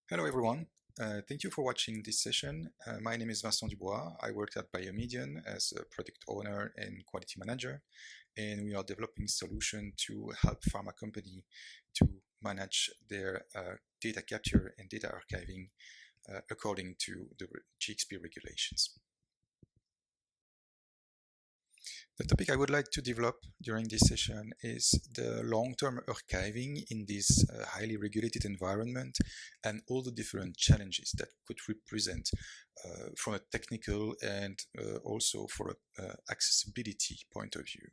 Hello everyone, thank you for watching this session. My name is Vincent Dubois. I work at biomedion as a product owner and quality manager, and we are developing solutions to help pharma company to manage their data capture and data archiving according to the GxP regulations. The topic I would like to develop during this session is the long-term archiving in this highly regulated environment and all the different challenges that could represent from a technical and also for an accessibility point of view.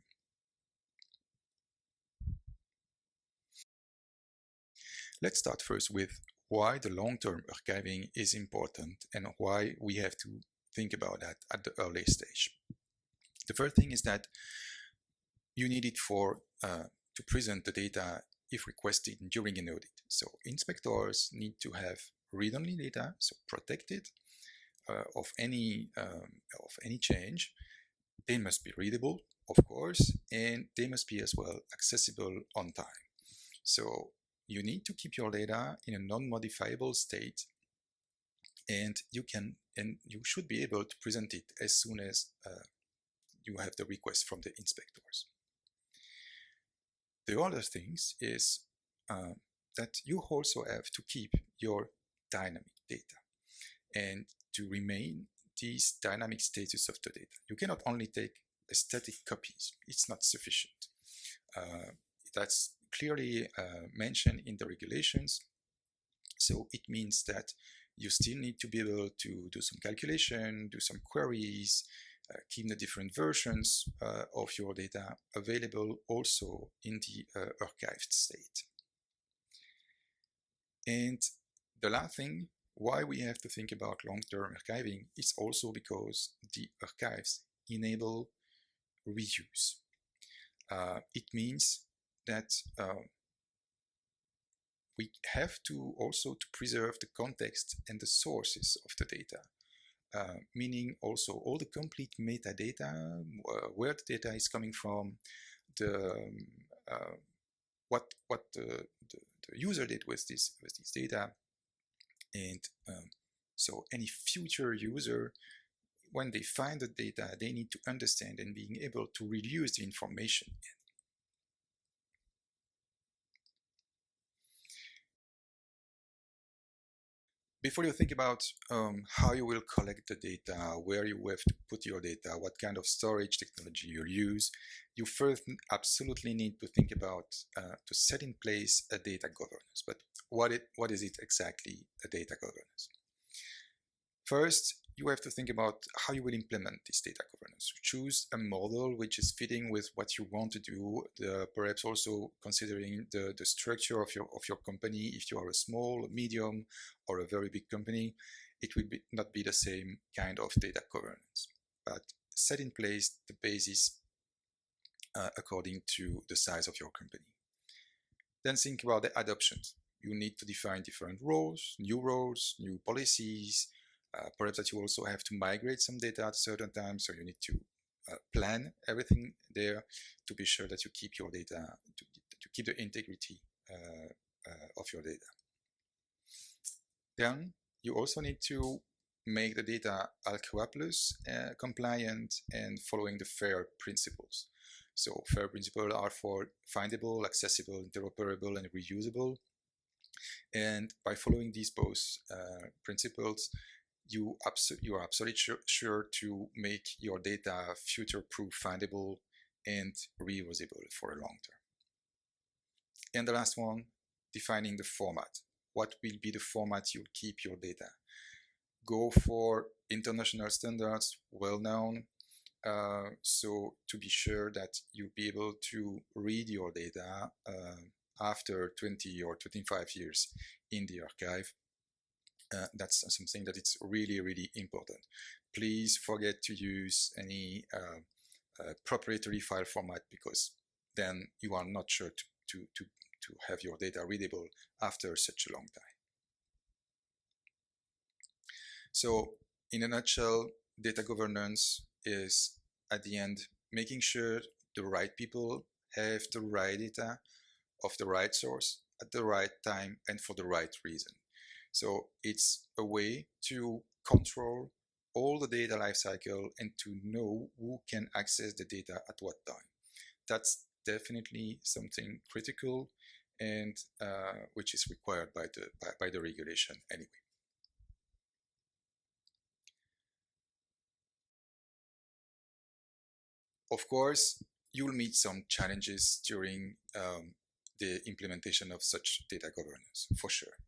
Let's start first with why the long-term archiving is important and why we have to think about that at the early stage. The first thing is that you need it for to present the data if requested during an audit. So inspectors need to have read-only data, so protected of any change. They must be readable, of course, and they must be as well accessible on time. So you need to keep your data in a non-modifiable state, and you should be able to present it as soon as you have the request from the inspectors. The other things is that you also have to keep your dynamic data and to remain these dynamic status of the data. You cannot only take static copies, it's not sufficient. That's clearly mentioned in the regulations. So it means that you still need to be able to do some calculation, do some queries, keep the different versions of your data available also in the archived state. And the last thing, why we have to think about long-term archiving is also because the archives enable reuse. It means that we have to also to preserve the context and the sources of the data. Meaning also all the complete metadata, where the data is coming from, what the user did with this data, and so any future user, when they find the data, they need to understand and being able to reuse the information. Before you think about how you will collect the data, where you have to put your data, what kind of storage technology you'll use, you first absolutely need to think about to set in place a data governance. But what is it exactly, a data governance? First, you have to think about how you will implement this data governance. Choose a model which is fitting with what you want to do, perhaps also considering the structure of your company. If you are a small, medium, or a very big company, it will not be the same kind of data governance. But set in place the basis according to the size of your company. Then think about the adoptions. You need to define different roles, new policies. Perhaps that you also have to migrate some data at a certain time, so you need to plan everything there to be sure that you keep your data, to keep the integrity of your data. Then you also need to make the data Alcoa Plus compliant and following the FAIR principles. So FAIR principles are for findable, accessible, interoperable, and reusable. And by following these both principles, you are absolutely sure to make your data future-proof, findable, and reusable for a long term. And the last one, defining the format. What will be the format you'll keep your data? Go for international standards, well-known, so to be sure that you'll be able to read your data after 20 or 25 years in the archive. That's something that it's really, really important. Please forget to use any proprietary file format, because then you are not sure to have your data readable after such a long time. So in a nutshell, data governance is at the end making sure the right people have the right data of the right source at the right time and for the right reason. So it's a way to control all the data lifecycle and to know who can access the data at what time. That's definitely something critical and which is required by the regulation anyway. Of course, you'll meet some challenges during the implementation of such data governance, for sure.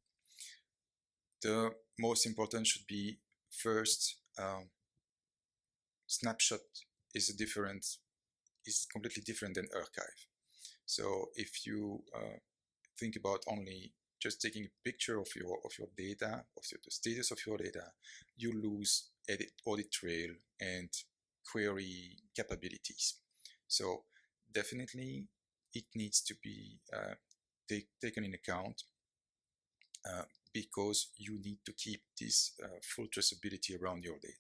The most important should be first, snapshot is completely different than archive. So if you think about only just taking a picture of your data, the status of your data, you lose audit trail and query capabilities. So definitely it needs to be taken in account because you need to keep this full traceability around your data.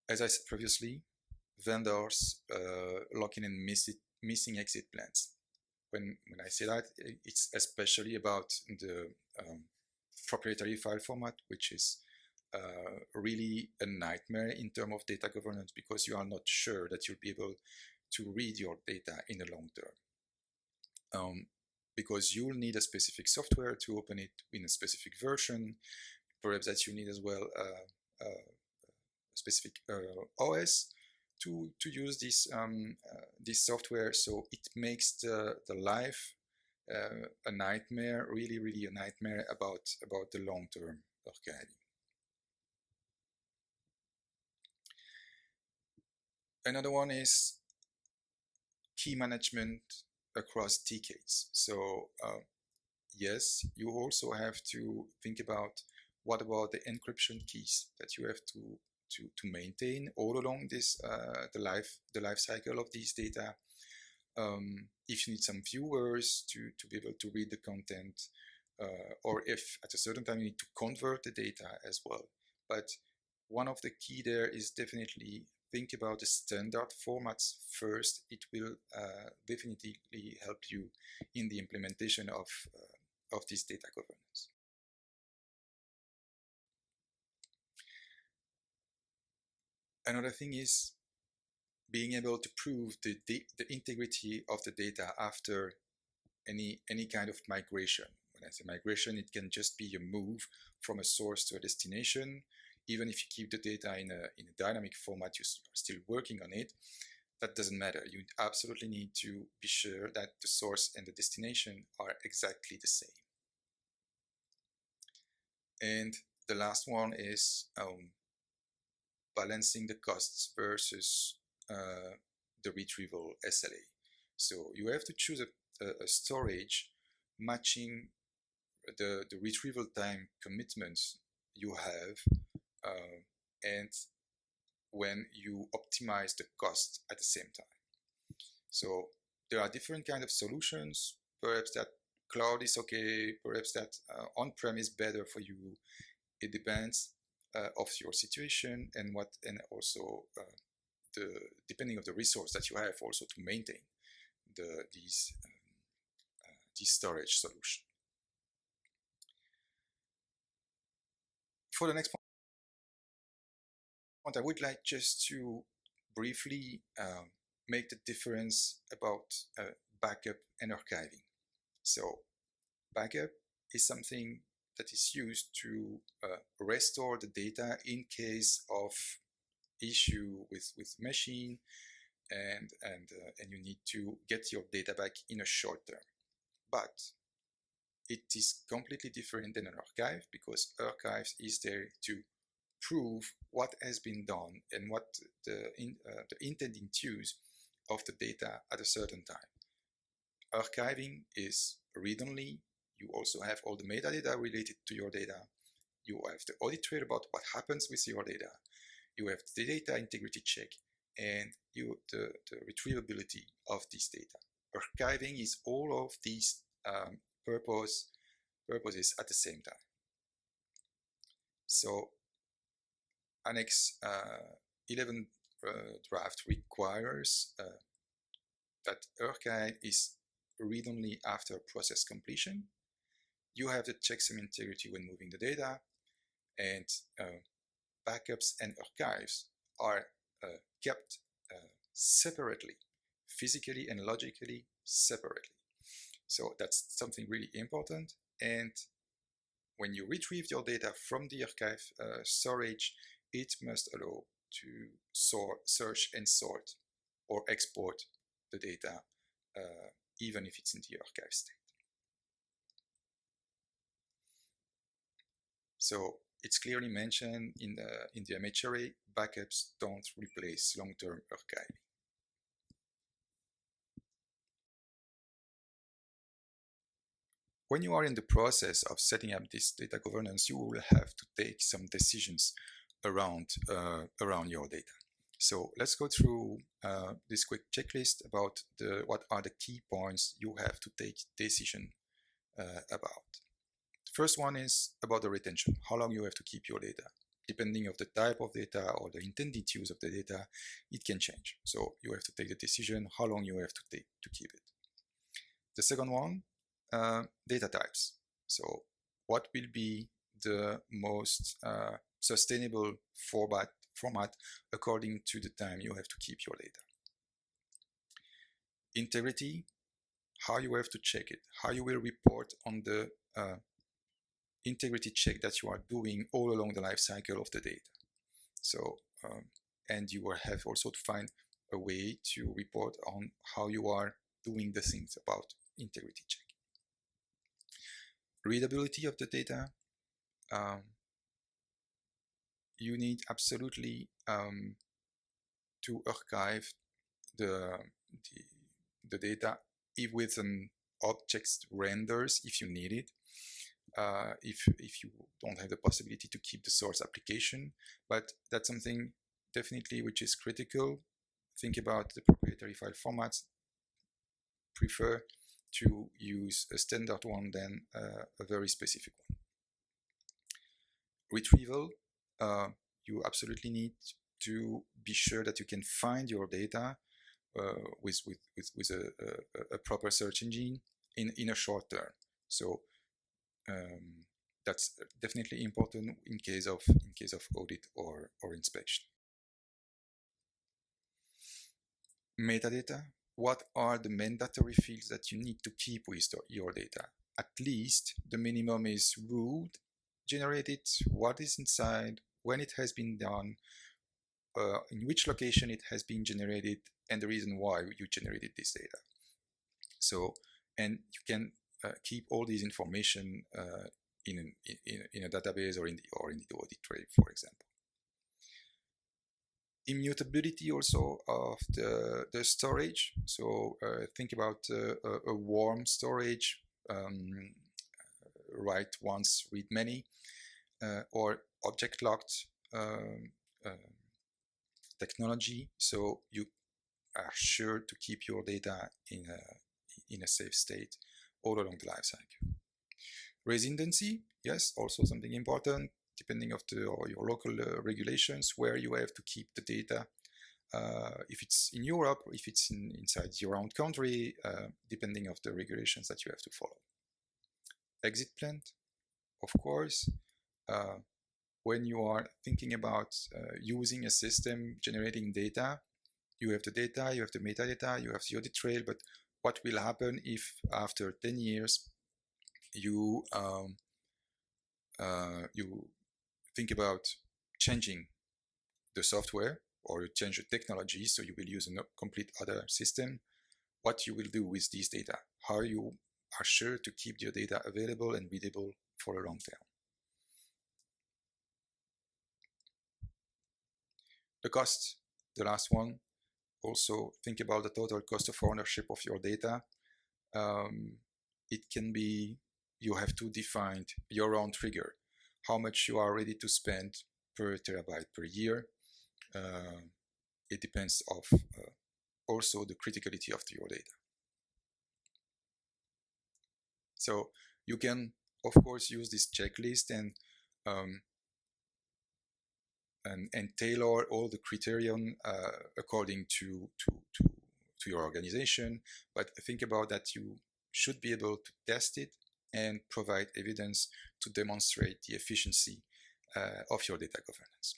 As I said previously, vendors lock in and missing exit plans. When I say that, it's especially about the proprietary file format, which is really a nightmare in terms of data governance because you are not sure that you'll be able to read your data in the long term. Because you'll need a specific software to open it in a specific version. Perhaps that you need as well a specific OS to use this software. So it makes the life a nightmare, really a nightmare about the long-term archiving. Another one is key management across decades. So yes, you also have to think about what about the encryption keys that you have to maintain all along this the life cycle of these data. If you need some viewers to be able to read the content, or if at a certain time you need to convert the data as well. But one of the key there is definitely think about the standard formats first. It will definitely help you in the implementation of this data governance. Another thing is being able to prove the integrity of the data after any kind of migration. When I say migration, it can just be a move from a source to a destination. Even if you keep the data in a dynamic format, you're still working on it. That doesn't matter. You absolutely need to be sure that the source and the destination are exactly the same. And the last one is balancing the costs versus the retrieval SLA. So you have to choose a storage matching the retrieval time commitments you have, and when you optimize the cost at the same time. So there are different kind of solutions. Perhaps that cloud is okay, perhaps that on-prem is better for you. It depends of your situation and also the depending of the resource that you have also to maintain these storage solution. For the next point, I would like just to briefly make the difference about backup and archiving. So backup is something that is used to restore the data in case of issue with machine, and you need to get your data back in a short term. But it is completely different than an archive, because archives is there to prove what has been done and what the intended use of the data at a certain time. Archiving is read-only. You also have all the metadata related to your data. You have the audit trail about what happens with your data. You have the data integrity check and the retrievability of this data. Archiving is all of these purposes at the same time. So Annex 11 draft requires that archive is read-only after process completion, you have to check some integrity when moving the data, and backups and archives are kept separately, physically and logically separately. So that's something really important. And when you retrieve your data from the archive storage, it must allow to search and sort or export the data, even if it's in the archive state. So it's clearly mentioned in the MHRA, backups don't replace long-term archiving. When you are in the process of setting up this data governance, you will have to take some decisions around your data. So let's go through this quick checklist about what are the key points you have to take decision about. The first one is about the retention, how long you have to keep your data. Depending on the type of data or the intended use of the data, it can change. So you have to take the decision how long you have to take to keep it. The second one, data types. So what will be the most sustainable format according to the time you have to keep your data. Integrity, how you have to check it, how you will report on the integrity check that you are doing all along the life cycle of the data. So, and you will have also to find a way to report on how you are doing the things about integrity check. Readability of the data. You need absolutely to archive the data with an object renders if you need it. If you don't have the possibility to keep the source application, but that's something definitely which is critical. Think about the proprietary file formats. Prefer to use a standard one than a very specific one. Retrieval, you absolutely need to be sure that you can find your data with a proper search engine in a short term. So that's definitely important in case of audit or inspection. Metadata. What are the mandatory fields that you need to keep with your data? At least the minimum is who generated, what is inside, when it has been done, in which location it has been generated, and the reason why you generated this data. So, and you can keep all these information in a database or in the audit-ready, for example. Immutability also of the storage. So think about a warm storage, write once, read many, or object locked technology. So you are sure to keep your data in a safe state all along the life cycle. Residency, yes, also something important, depending on your local regulations, where you have to keep the data. If it's in Europe, if it's inside your own country, depending on the regulations that you have to follow. Exit plan, of course. When you are thinking about using a system generating data, you have the data, you have the metadata, you have the audit trail, but what will happen if after 10 years you think about changing the software or you change the technology, so you will use a complete other system? What you will do with these data? How you are sure to keep your data available and readable for a long term? The cost, the last one. Also think about the total cost of ownership of your data. It can be, you have to define your own trigger, how much you are ready to spend per terabyte per year. It depends of also the criticality of your data. So you can, of course, use this checklist and tailor all the criterion according to your organization. But think about that you should be able to test it and provide evidence to demonstrate the efficiency of your data governance.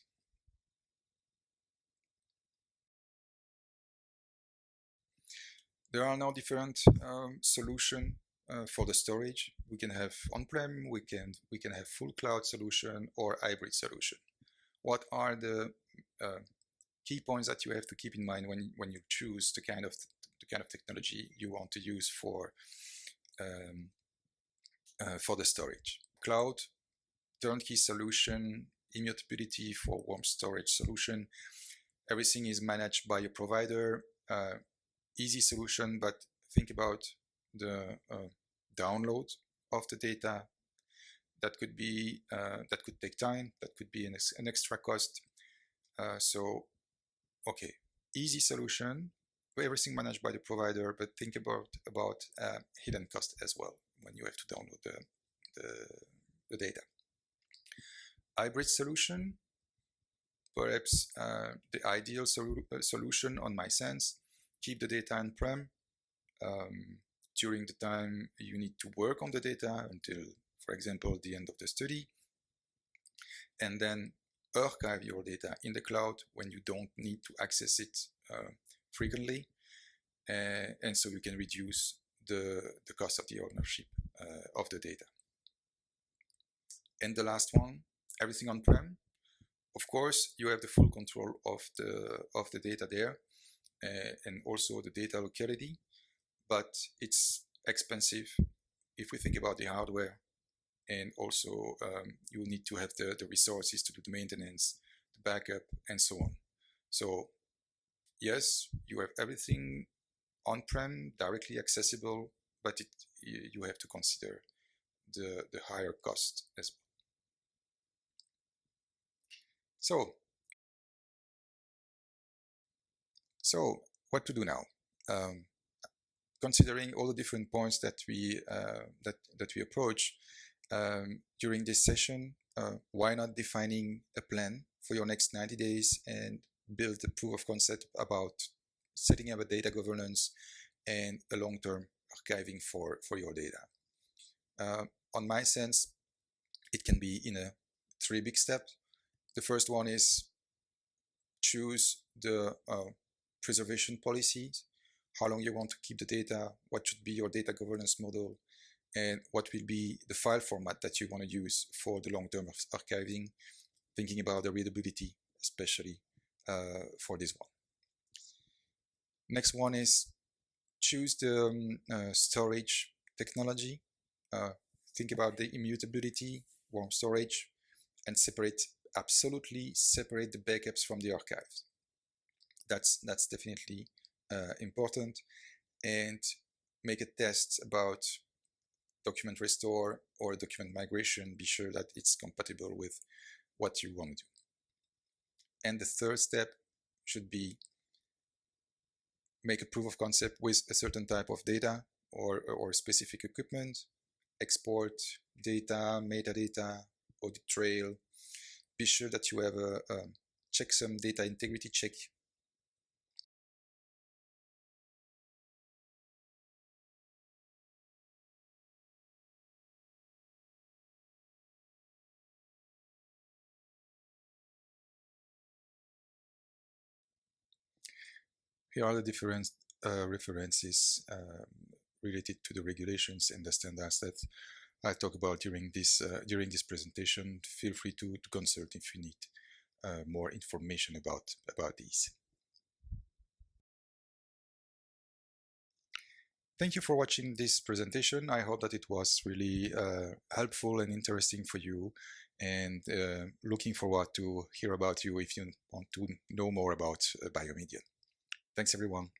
There are now different solutions for the storage. We can have on-prem, we can have full cloud solution or hybrid solution. What are the key points that you have to keep in mind when you choose the kind of technology you want to use for the storage? Cloud, turnkey solution, immutability for warm storage solution. Everything is managed by a provider. Easy solution, but think about the download of the data. That could take time. That could be an extra cost. Okay, easy solution, everything managed by the provider, but think about hidden cost as well when you have to download the data. Hybrid solution, perhaps the ideal solution on my sense. Keep the data on-prem during the time you need to work on the data until, for example, the end of the study, and then archive your data in the cloud when you don't need to access it frequently, and so you can reduce the cost of the ownership of the data. And the last one, everything on-prem. Of course, you have the full control of the data there, and also the data locality, but it's expensive if we think about the hardware, and also you need to have the resources to do the maintenance, the backup, and so on. So yes, you have everything on-prem, directly accessible, but you have to consider the higher cost as well. So what to do now? Considering all the different points that we approach during this session, why not defining a plan for your next 90 days and build a proof of concept about setting up a data governance and a long-term archiving for your data. On my sense, it can be in 3 big steps. The first one is choose the preservation policies, how long you want to keep the data, what should be your data governance model, and what will be the file format that you want to use for the long-term archiving, thinking about the readability, especially for this one. Next one is choose the storage technology. Think about the immutability, warm storage, and absolutely separate the backups from the archives. That's definitely important. And make a test about document restore or document migration. Be sure that it's compatible with what you want to do. And the third step should be make a proof of concept with a certain type of data or specific equipment, export data, metadata, audit trail. Be sure that you have a checksum data integrity check. Here are the different references related to the regulations and the standards that I talk about during this presentation. Feel free to consult if you need more information about these. Thank you for watching this presentation. I hope that it was really helpful and interesting for you, and looking forward to hear about you if you want to know more about biomedion. Thanks everyone.